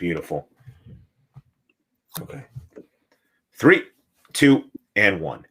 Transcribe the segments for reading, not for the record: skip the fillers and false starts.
Beautiful. Okay. 3, 2, and 1.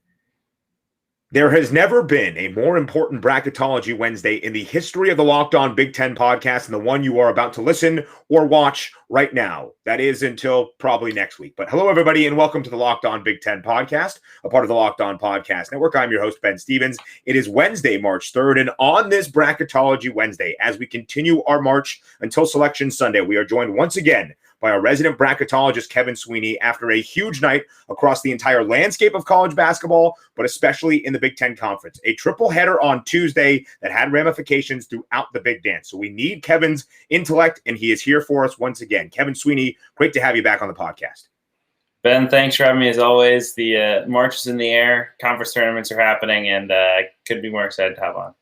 There has never been a more important Bracketology Wednesday in the history of the Locked On Big Ten podcast than the one you are about to listen or watch right now. That is until probably next week. But hello, everybody, and welcome to the Locked On Big Ten podcast, a part of the Locked On Podcast Network. I'm your host, Ben Stevens. It is Wednesday, March 3rd, and on this Bracketology Wednesday, as we continue our march until Selection Sunday, we are joined once again by our resident bracketologist, Kevin Sweeney, after a huge night across the entire landscape of college basketball, but especially in the Big Ten Conference. A triple header on Tuesday that had ramifications throughout the Big Dance. So we need Kevin's intellect, and he is here for us once again. Kevin Sweeney, great to have you back on the podcast. Ben, thanks for having me as always. The March is in the air, conference tournaments are happening, and couldn't be more excited to have on.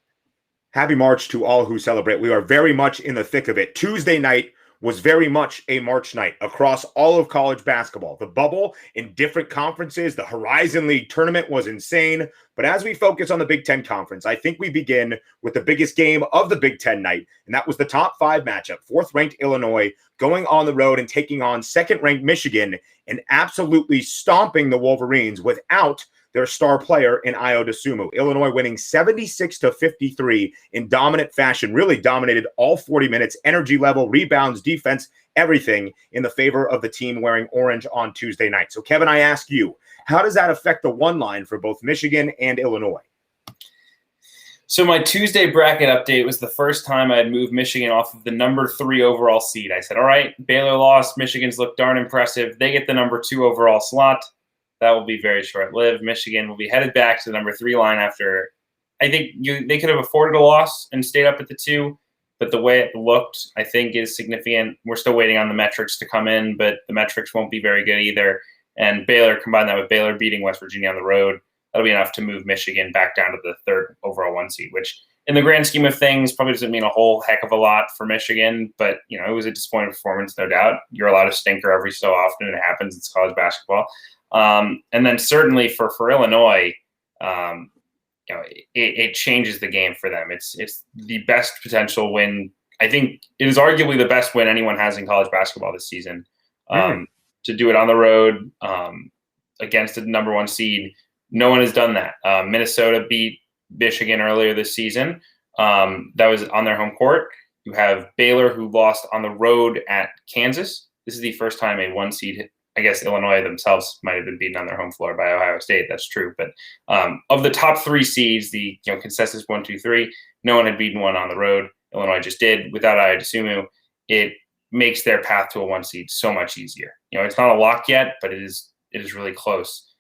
Happy March to all who celebrate. We are very much in the thick of it. Tuesday night was very much a March night across all of college basketball. The bubble in different conferences, the Horizon League tournament was insane. But as we focus on the Big Ten Conference, I think we begin with the biggest game of the Big Ten night, and that was the top 5 matchup. 4th-ranked Illinois going on the road and taking on 2nd-ranked Michigan and absolutely stomping the Wolverines without their star player in Ayo Dosunmu. Illinois winning 76-53 in dominant fashion, really dominated all 40 minutes, energy level, rebounds, defense, everything in the favor of the team wearing orange on Tuesday night. So, Kevin, I ask you, how does that affect the one line for both Michigan and Illinois? So my Tuesday bracket update was the first time I had moved Michigan off of the number 3 overall seed. I said, all right, Baylor lost. Michigan's looked darn impressive. They get the number 2 overall slot. That will be very short-lived. Michigan will be headed back to the number 3 line after, I think they could have afforded a loss and stayed up at the 2, but the way it looked, I think, is significant. We're still waiting on the metrics to come in, but the metrics won't be very good either. And Baylor, combine that with Baylor beating West Virginia on the road, that'll be enough to move Michigan back down to the 3rd overall 1 seed, which in the grand scheme of things probably doesn't mean a whole heck of a lot for Michigan, but it was a disappointing performance, no doubt. You're allowed a stinker every so often. It happens. It's college basketball. And then certainly for Illinois, it changes the game for them. It's the best potential win. I think it is arguably the best win anyone has in college basketball this season. To do it on the road against the number 1 seed, no one has done that. Minnesota beat Michigan earlier this season. That was on their home court. You have Baylor, who lost on the road at Kansas. This is the first time a 1 seed. I guess Illinois themselves might have been beaten on their home floor by Ohio State. That's true. But of the top 3 seeds, the consensus 1, 2, 3, no one had beaten one on the road. Illinois just did. Without Ayo Dosunmu, it makes their path to a 1 seed so much easier. It's not a lock yet, but it is really close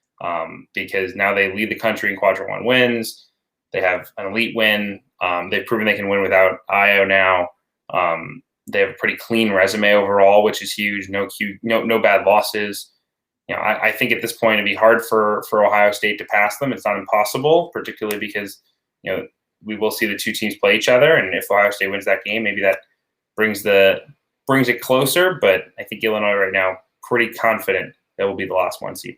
because now they lead the country in quadrant 1 wins. They have an elite win. They've proven they can win without Ayo now. They have a pretty clean resume overall, which is huge. No bad losses. I think at this point it'd be hard for Ohio State to pass them. It's not impossible, particularly because we will see the 2 teams play each other, and if Ohio State wins that game, maybe that brings it closer. But I think Illinois right now pretty confident that will be the last 1 seed.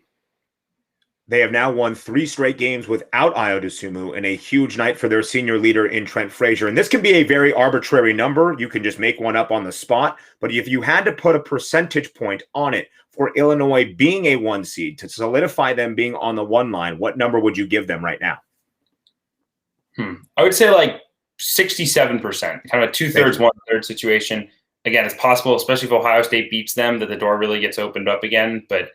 They have now won 3 straight games without Ayo Dosunmu in a huge night for their senior leader in Trent Frazier. And this can be a very arbitrary number. You can just make one up on the spot. But if you had to put a percentage point on it for Illinois being a 1 seed to solidify them being on the 1 line, what number would you give them right now? I would say like 67%, kind of a 2/3, 1/3 situation. Again, it's possible, especially if Ohio State beats them, that the door really gets opened up again. But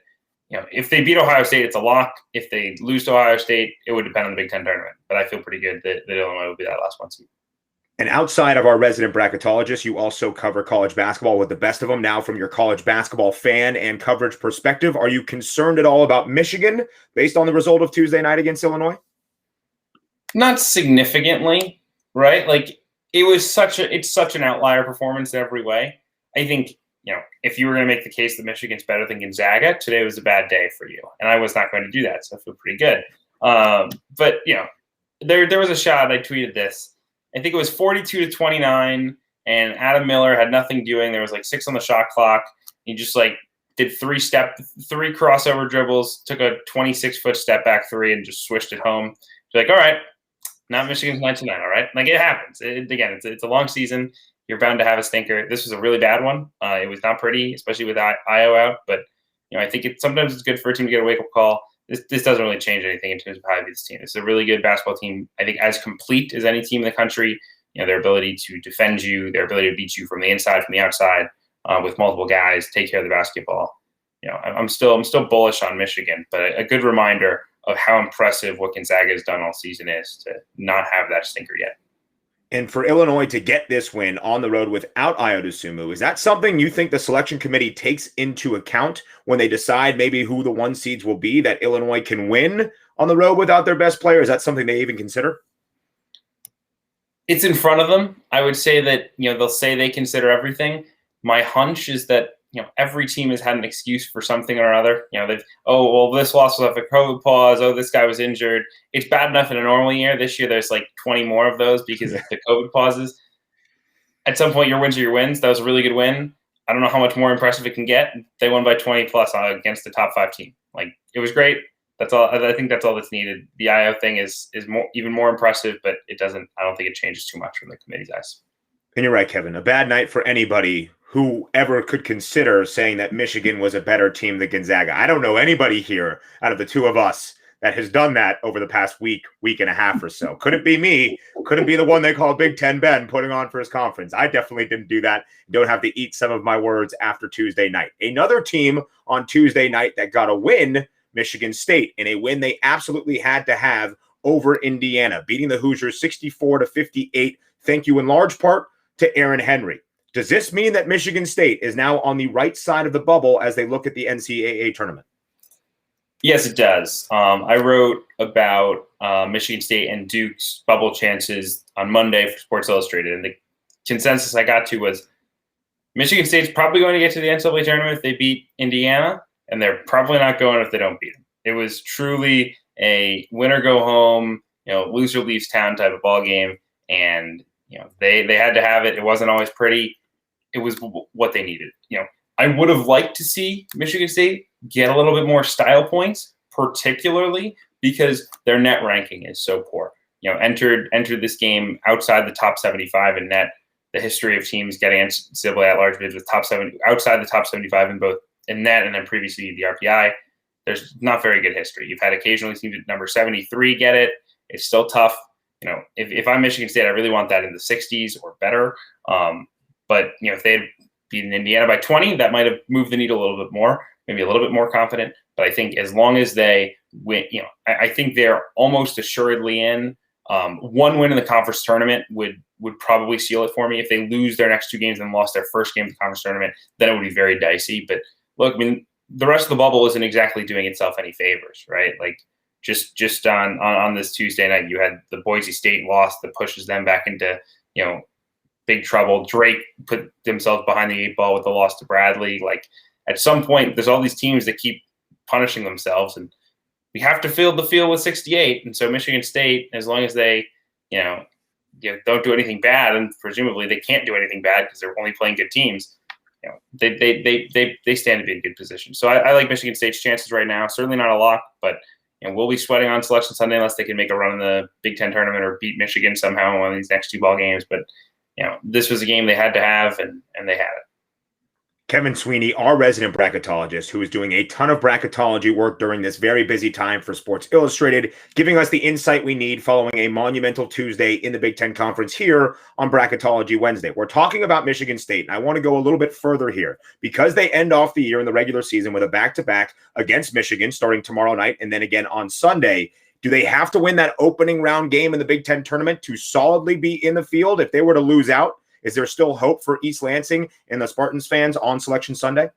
if they beat Ohio State, it's a lock. If they lose to Ohio State, it would depend on the Big Ten tournament. But I feel pretty good that Illinois will be that last 1 seed. And outside of our resident bracketologist, you also cover college basketball with the best of them. Now, from your college basketball fan and coverage perspective, are you concerned at all about Michigan based on the result of Tuesday night against Illinois? Not significantly, right? Like it's such an outlier performance in every way. I think if you were going to make the case that Michigan's better than Gonzaga, today was a bad day for you. And I was not going to do that, so I feel pretty good. But there was a shot. I tweeted this. I think it was 42-29, and Adam Miller had nothing doing. There was like 6 on the shot clock. He just did 3 crossover dribbles, took a 26-foot step back 3, and just swished it home. All right, not Michigan's night tonight. All right, it happens. It's a long season. you're bound to have a stinker. This was a really bad one. It was not pretty, especially with Io out. But I think sometimes it's good for a team to get a wake up call. This doesn't really change anything in terms of how I view this team. It's a really good basketball team. I think as complete as any team in the country. Their ability to defend you, their ability to beat you from the inside, from the outside, with multiple guys, take care of the basketball. I'm still bullish on Michigan, but a good reminder of how impressive what Gonzaga has done all season is to not have that stinker yet. And for Illinois to get this win on the road without Ayo Dosunmu, is that something you think the selection committee takes into account when they decide maybe who the 1 seeds will be, that Illinois can win on the road without their best player? Is that something they even consider? It's in front of them. I would say that, they'll say they consider everything. My hunch is that, every team has had an excuse for something or other. This loss was off a COVID pause. Oh, this guy was injured. It's bad enough in a normal year. This year, there's like 20 more of those because of the COVID pauses. At some point, your wins are your wins. That was a really good win. I don't know how much more impressive it can get. They won by 20 plus against the top 5 team. It was great. That's all. I think that's all that's needed. The IO thing is even more impressive, but I don't think it changes too much from the committee's eyes. And you're right, Kevin. A bad night for anybody who ever could consider saying that Michigan was a better team than Gonzaga. I don't know anybody here out of the two of us that has done that over the past week and a half or so. Couldn't be me. Couldn't be the one they call Big Ten Ben putting on for his conference. I definitely didn't do that. Don't have to eat some of my words after Tuesday night. Another team on Tuesday night that got a win, Michigan State, in a win they absolutely had to have over Indiana, beating the Hoosiers 64-58. Thank you in large part to Aaron Henry. Does this mean that Michigan State is now on the right side of the bubble as they look at the NCAA tournament? Yes, it does. I wrote about Michigan State and Duke's bubble chances on Monday for Sports Illustrated, and the consensus I got to was Michigan State's probably going to get to the NCAA tournament if they beat Indiana, and they're probably not going if they don't beat them. It was truly a win or go home, loser leaves town type of ball game, and they had to have it. It wasn't always pretty. It was what they needed. I would have liked to see Michigan State get a little bit more style points, particularly because their net ranking is so poor. Entered this game outside the top 75 in net. The history of teams getting NCAA at-large bids with outside the top 75 in both in net and then previously the RPI. There's not very good history. You've had occasionally teams at number 73 get it. It's still tough. If I'm Michigan State, I really want that in the 60s or better. But if they had beaten Indiana by 20, that might have moved the needle a little bit more, maybe a little bit more confident. But I think as long as they win, I think they're almost assuredly in. One win in the conference tournament would probably seal it for me. If they lose their next 2 games and lost their first game of the conference tournament, then it would be very dicey. But look, the rest of the bubble isn't exactly doing itself any favors, right? Just on this Tuesday night, you had the Boise State loss that pushes them back into big trouble. Drake put themselves behind the 8 ball with the loss to Bradley. At some point, there's all these teams that keep punishing themselves, and we have to field the field with 68. And so Michigan State, as long as they don't do anything bad, and presumably they can't do anything bad because they're only playing good teams, they stand to be in good position. So I like Michigan State's chances right now. Certainly not a lock, but we'll be sweating on Selection Sunday unless they can make a run in the Big Ten tournament or beat Michigan somehow in one of these next 2 ball games. But this was a game they had to have, and they had it. Kevin Sweeney, our resident bracketologist, who is doing a ton of bracketology work during this very busy time for Sports Illustrated, giving us the insight we need following a monumental Tuesday in the Big Ten Conference here on Bracketology Wednesday. We're talking about Michigan State, and I want to go a little bit further here because they end off the year in the regular season with a back-to-back against Michigan starting tomorrow night and then again on Sunday. Do they have to win that opening round game in the Big Ten tournament to solidly be in the field? If they were to lose out, is there still hope for East Lansing and the Spartans fans on Selection Sunday?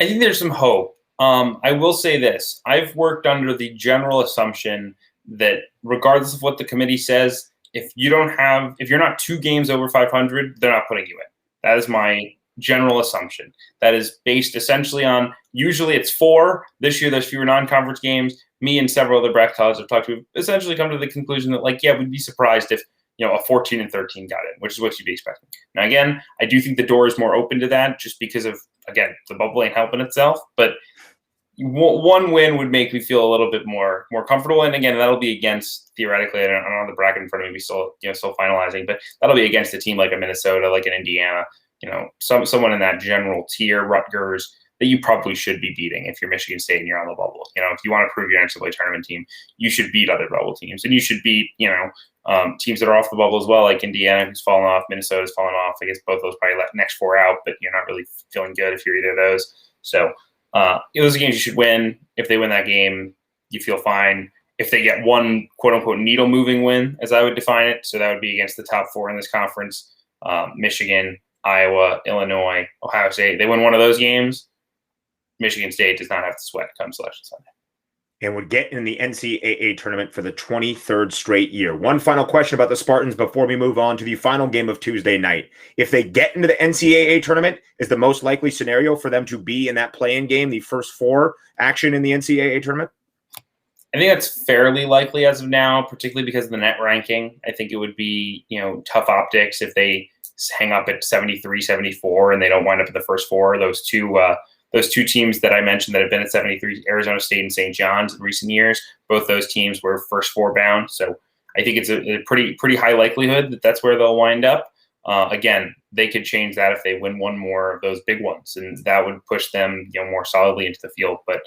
I think there's some hope. I will say this. I've worked under the general assumption that regardless of what the committee says, if you're not 2 games over 500, they're not putting you in. That is my general assumption. That is based essentially on, usually it's 4. This year there's fewer non-conference games. Me and several other bracketologists I've talked to essentially come to the conclusion that we'd be surprised if a 14 and 13 got in, which is what you'd be expecting. Now, again, I do think the door is more open to that just because of, again, the bubble ain't helping itself. But one win would make me feel a little bit more comfortable. And again, that'll be against, theoretically, I don't have the bracket in front of me. We still finalizing, but that'll be against a team like a Minnesota, like an Indiana, someone in that general tier, Rutgers, that you probably should be beating if you're Michigan State and you're on the bubble. If you want to prove your NCAA tournament team, you should beat other bubble teams, and you should beat teams that are off the bubble as well, like Indiana, who's fallen off, Minnesota's fallen off. I guess both those probably next 4 out, but you're not really feeling good if you're either of those. So those are games you should win. If they win that game, you feel fine. If they get one quote-unquote needle-moving win, as I would define it, so that would be against the top 4 in this conference, Michigan, Iowa, Illinois, Ohio State. They win one of those games, Michigan State does not have to sweat come Selection Sunday. And would get in the NCAA tournament for the 23rd straight year. One final question about the Spartans before we move on to the final game of Tuesday night. If they get into the NCAA tournament, is the most likely scenario for them to be in that play-in game, the first 4 action in the NCAA tournament? I think that's fairly likely as of now, particularly because of the net ranking. I think it would be, tough optics if they hang up at 73, 74, and they don't wind up in the first 4. Those two teams that I mentioned that have been at 73, Arizona State and St. John's in recent years, both those teams were first 4 bound. So I think it's a pretty high likelihood that that's where they'll wind up. Again, they could change that if they win one more of those big ones, and that would push them more solidly into the field. But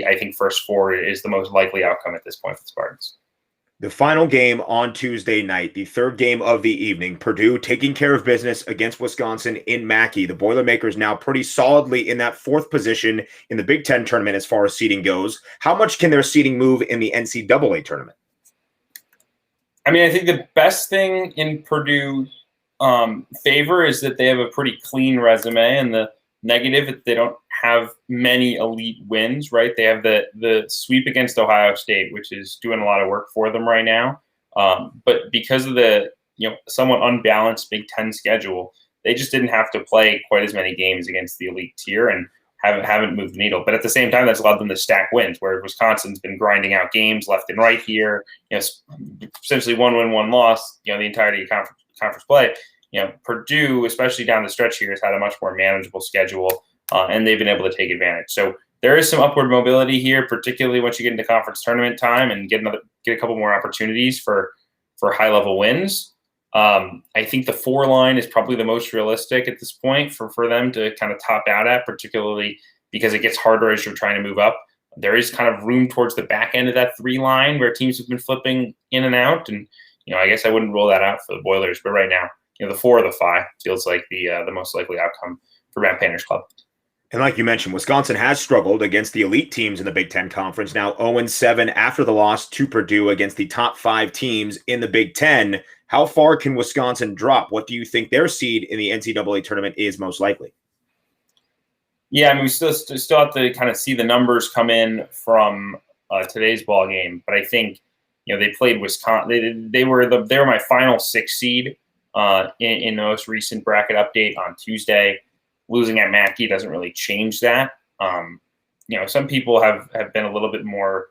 I think first 4 is the most likely outcome at this point for the Spartans. The final game on Tuesday night, the 3rd game of the evening, Purdue taking care of business against Wisconsin in Mackey. The Boilermakers now pretty solidly in that 4th position in the Big Ten tournament as far as seeding goes. How much can their seeding move in the NCAA tournament? I mean, I think the best thing in Purdue's favor is that they have a pretty clean resume, and the negative, they don't have many elite wins, right? They have the sweep against Ohio State, which is doing a lot of work for them right now. But because of the somewhat unbalanced Big Ten schedule, they just didn't have to play quite as many games against the elite tier and haven't moved the needle. But at the same time, that's allowed them to stack wins, where Wisconsin's been grinding out games left and right here. Essentially 1 win, 1 loss. The entirety of conference play. Purdue, especially down the stretch here, has had a much more manageable schedule, and they've been able to take advantage. So there is some upward mobility here, particularly once you get into conference tournament time and get a couple more opportunities for high-level wins. I think the 4 line is probably the most realistic at this point for them to kind of top out at, particularly because it gets harder as you're trying to move up. There is kind of room towards the back end of that 3 line where teams have been flipping in and out, and I guess I wouldn't rule that out for the Boilers, but right now, the 4 or the 5 feels like the most likely outcome for Matt Painter's club. And like you mentioned, Wisconsin has struggled against the elite teams in the Big Ten Conference, now 0-7 after the loss to Purdue against the top 5 teams in the Big Ten. How far can Wisconsin drop? What do you think their seed in the NCAA tournament is most likely? Yeah, I mean, we still have to kind of see the numbers come in from today's ball game, but I think they played Wisconsin. They were my final 6 seed in the most recent bracket update on Tuesday. Losing at Mackey doesn't really change that. Some people have been a little bit more,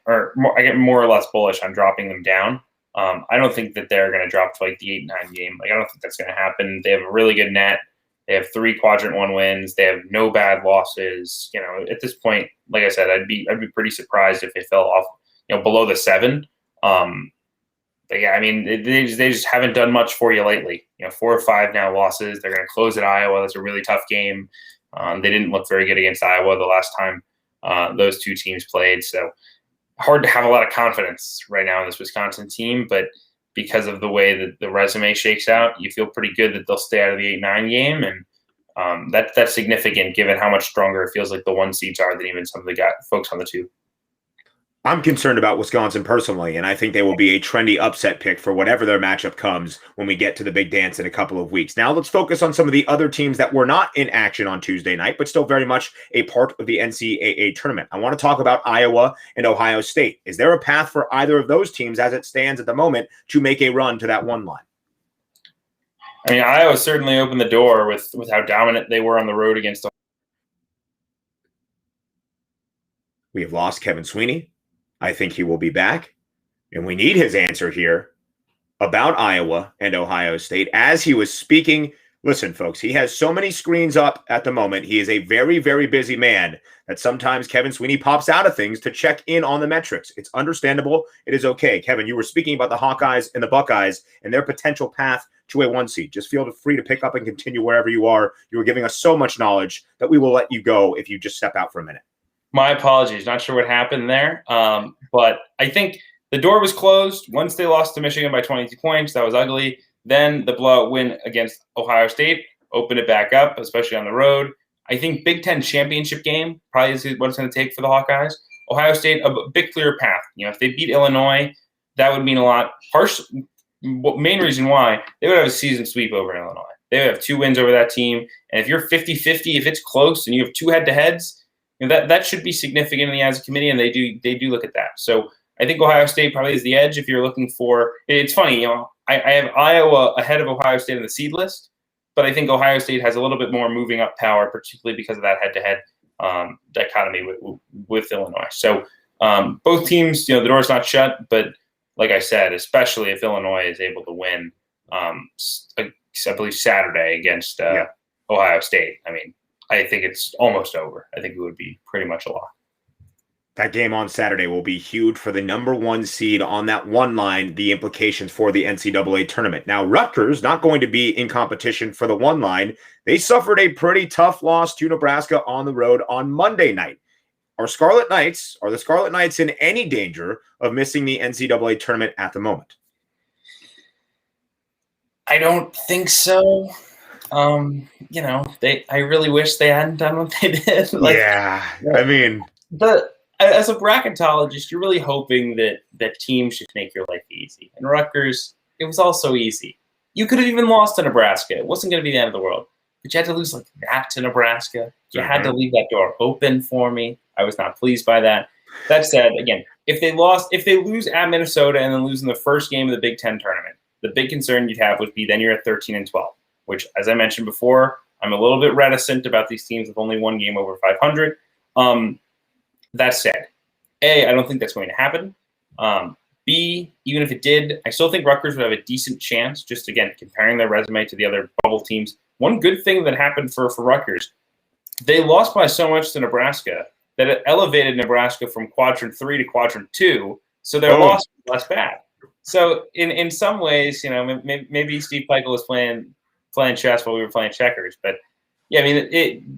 I get more or less bullish on dropping them down. I don't think that they're going to drop to like the 8-9 game. I don't think that's going to happen. They have a really good net. They have 3 quadrant 1 wins. They have no bad losses. At this point, like I said, I'd be pretty surprised if they fell off, below the 7. But yeah, I mean, they just haven't done much for you lately. 4 or 5 now losses. They're going to close at Iowa. That's a really tough game. They didn't look very good against Iowa the last time those 2 teams played. So hard to have a lot of confidence right now in this Wisconsin team. But because of the way that the resume shakes out, you feel pretty good that they'll stay out of the 8-9 game. And that's significant given how much stronger it feels like the 1 seeds are than even some of the folks on the 2. I'm concerned about Wisconsin personally, and I think they will be a trendy upset pick for whatever their matchup comes when we get to the big dance in a couple of weeks. Now let's focus on some of the other teams that were not in action on Tuesday night, but still very much a part of the NCAA tournament. I want to talk about Iowa and Ohio State. Is there a path for either of those teams as it stands at the moment to make a run to that 1 line? I mean, Iowa certainly opened the door with how dominant they were on the road against. We have lost Kevin Sweeney. I think he will be back, and we need his answer here about Iowa and Ohio State as he was speaking Listen, folks, he has so many screens up at the moment. He is a very, very busy man that sometimes Kevin Sweeney pops out of things to check in on the metrics. It's understandable. It is okay. Kevin, you were speaking about the Hawkeyes and the Buckeyes and their potential path to a 1 seed. Just feel free to pick up and continue wherever you are. You were giving us so much knowledge that we will let you go if you just step out for a minute. My apologies. Not sure what happened there. But I think the door was closed once they lost to Michigan by 22 points. That was ugly. Then the blowout win against Ohio State opened it back up, especially on the road. I think Big Ten championship game probably is what it's going to take for the Hawkeyes. Ohio State, a big clear path. If they beat Illinois, that would mean a lot. Main reason why, they would have a season sweep over Illinois. They would have 2 wins over that team. And if you're 50-50, if it's close and you have 2 head-to-heads, that should be significant in the as a committee, and they do look at that. So I think Ohio State probably is the edge if you're looking for – it's funny, I have Iowa ahead of Ohio State in the seed list, but I think Ohio State has a little bit more moving up power, particularly because of that head-to-head dichotomy with Illinois. So both teams, the door's not shut, but like I said, especially if Illinois is able to win, I believe Saturday against Ohio State. I mean, I think it's almost over. I think it would be pretty much a lock. That game on Saturday will be huge for the number 1 seed on that 1 line, the implications for the NCAA tournament. Now, Rutgers not going to be in competition for the 1 line. They suffered a pretty tough loss to Nebraska on the road on Monday night. Are the Scarlet Knights in any danger of missing the NCAA tournament at the moment? I don't think so. I really wish they hadn't done what they did. I mean, but as a bracketologist, you're really hoping that teams should make your life easy. And Rutgers, it was also easy. You could have even lost to Nebraska. It wasn't going to be the end of the world. But you had to lose like that to Nebraska. You had to leave that door open for me. I was not pleased by that. That said, again, if they lose at Minnesota and then lose in the first game of the Big Ten tournament, the big concern you'd have would be then you're at 13-12, which, as I mentioned before, I'm a little bit reticent about these teams with only 1 game over 500. That said, A, I don't think that's going to happen. B, even if it did, I still think Rutgers would have a decent chance, just, again, comparing their resume to the other bubble teams. One good thing that happened for Rutgers, they lost by so much to Nebraska that it elevated Nebraska from quadrant 3 to quadrant 2, so their loss was less bad. So in some ways, maybe Steve Peichel was playing chess while we were playing checkers, but yeah, I mean,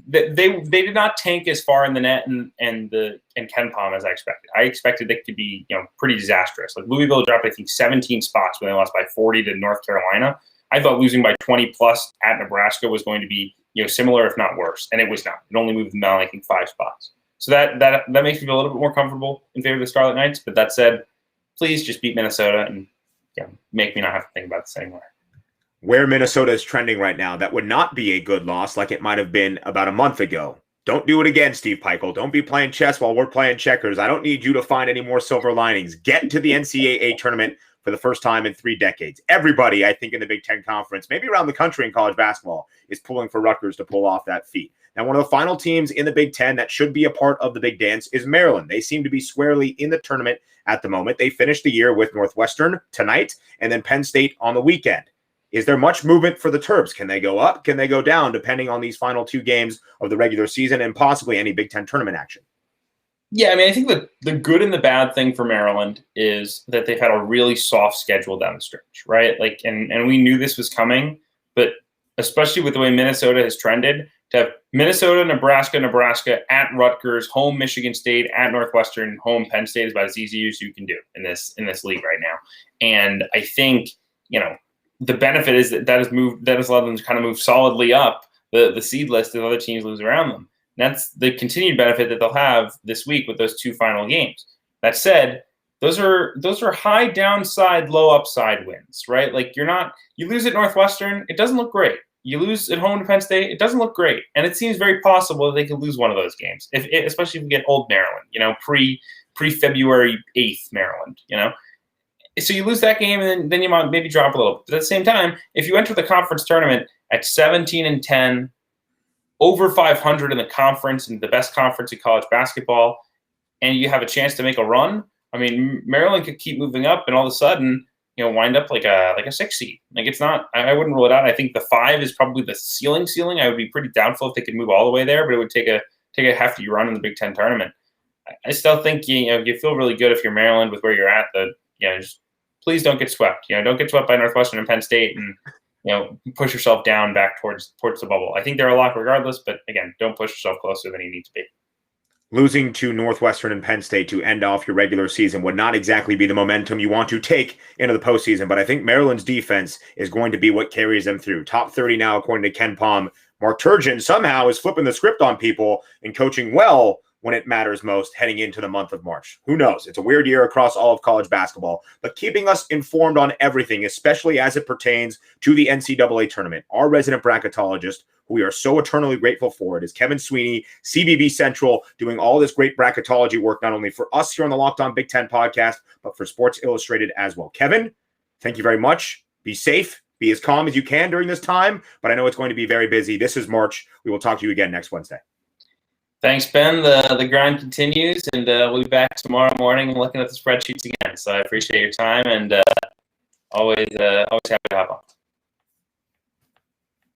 they did not tank as far in the net and KenPom as I expected. I expected it to be pretty disastrous. Like Louisville dropped, I think, 17 spots when they lost by 40 to North Carolina. I thought losing by 20 plus at Nebraska was going to be similar, if not worse, and it was not. It only moved them down, I think, 5 spots. So that makes me feel a little bit more comfortable in favor of the Scarlet Knights. But that said, please just beat Minnesota and make me not have to think about this anymore. Where Minnesota is trending right now, that would not be a good loss like it might have been about a month ago. Don't do it again, Steve Peichel. Don't be playing chess while we're playing checkers. I don't need you to find any more silver linings. Get to the NCAA tournament for the first time in 3 decades. Everybody, I think, in the Big Ten Conference, maybe around the country in college basketball, is pulling for Rutgers to pull off that feat. Now, one of the final teams in the Big Ten that should be a part of the big dance is Maryland. They seem to be squarely in the tournament at the moment. They finished the year with Northwestern tonight and then Penn State on the weekend. Is there much movement for the Terps? Can they go up? Can they go down, depending on these final 2 games of the regular season and possibly any Big Ten tournament action? Yeah, I mean, I think the good and the bad thing for Maryland is that they've had a really soft schedule down the stretch, right? Like, and we knew this was coming, but especially with the way Minnesota has trended, to have Minnesota, Nebraska, at Rutgers, home Michigan State, at Northwestern, home Penn State is about as easy as you can do in this league right now. And I think, the benefit is that has allowed them to kind of move solidly up the seed list as other teams lose around them. And that's the continued benefit that they'll have this week with those 2 final games. That said, those are high downside, low upside wins, right? Like you lose at Northwestern, it doesn't look great. You lose at home to Penn State, it doesn't look great. And it seems very possible that they could lose one of those games, especially if we get old Maryland, pre-February 8th Maryland, So you lose that game, and then you might maybe drop a little. But at the same time, if you enter the conference tournament at 17-10, over 500 in the conference and the best conference in college basketball, and you have a chance to make a run, I mean, Maryland could keep moving up, and all of a sudden wind up like a 6 seed. Like it's not. I wouldn't rule it out. I think the 5 is probably the ceiling. I would be pretty doubtful if they could move all the way there, but it would take a hefty run in the Big Ten tournament. I still think you feel really good if you're Maryland with where you're at. Just please don't get swept. Don't get swept by Northwestern and Penn State, and push yourself down back towards the bubble. I think they're a lock regardless, but again, don't push yourself closer than you need to be. Losing to Northwestern and Penn State to end off your regular season would not exactly be the momentum you want to take into the postseason, but I think Maryland's defense is going to be what carries them through. Top 30 now, according to Ken Palm. Mark Turgeon somehow is flipping the script on people and coaching well when it matters most heading into the month of March. Who knows? It's a weird year across all of college basketball, but keeping us informed on everything, especially as it pertains to the NCAA tournament. Our resident bracketologist, who we are so eternally grateful for, it is Kevin Sweeney, CBB Central, doing all this great bracketology work, not only for us here on the Locked On Big Ten podcast, but for Sports Illustrated as well. Kevin, thank you very much. Be safe. Be as calm as you can during this time, but I know it's going to be very busy. This is March. We will talk to you again next Wednesday. Thanks, Ben. The grind continues, and we'll be back tomorrow morning looking at the spreadsheets again. So I appreciate your time, and always happy to hop on.